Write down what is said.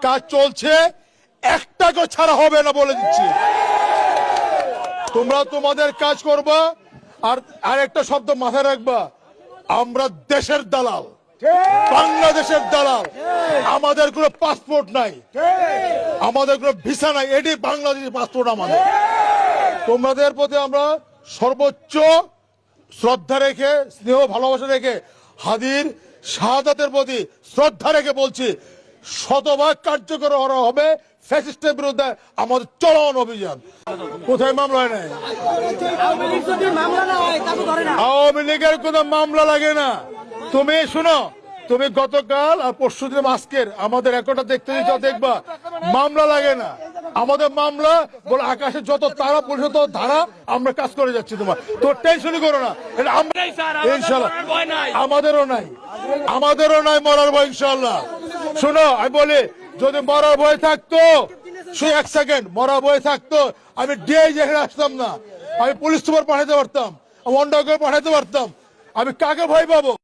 কাজ চলছে, একটাকে ছাড়া হবে না বলে দিচ্ছি। তোমরা তোমাদের কাজ করবা। আর একটা শব্দ মাথায় রাখবা, আমরা দেশের দালাল, বাংলাদেশের দালাল। আমাদের কোনো পাসপোর্ট নাই, আমাদের কোনো ভিসা নাই, এটি বাংলাদেশের পাসপোর্ট আমাদের। তোমাদের প্রতি আমরা সর্বোচ্চ শ্রদ্ধা রেখে, স্নেহ ভালোবাসা রেখে, হাদির শাহাদাতের প্রতি শ্রদ্ধা রেখে বলছি, শতভাগ কার্যকর হবে ফ্যাসিস্টের বিরুদ্ধে আমাদের চলমান অভিযান। কোথায় মামলা হয় নাই? আওয়ামী লীগের কোনো মামলা লাগে না। তুমি শুনো, তুমি গতকাল আর পরশু দিন আজকের আমাদের একটা দেখতে দেখবা, মামলা লাগে না আমাদের। মামলা বলে আকাশে যত তারা পুলিশ তত ধারা, আমরা কাজ করে যাচ্ছি। তোমার টেনশনই করো না, এটা আমরা ইনশাল্লাহ। আমাদেরও নাই, মরার ভয় ইনশাল্লাহ। শোনো, আমি বলি, যদি মরার ভয় থাকতো, এক সেকেন্ড মরার ভয় থাকতো, আমি ডিআই যেখানে আসতাম না, আমি পুলিশ সুপার পাঠাতে পারতাম, অন্ডার পাঠাতে পারতাম। আমি কাকে ভয় পাবো?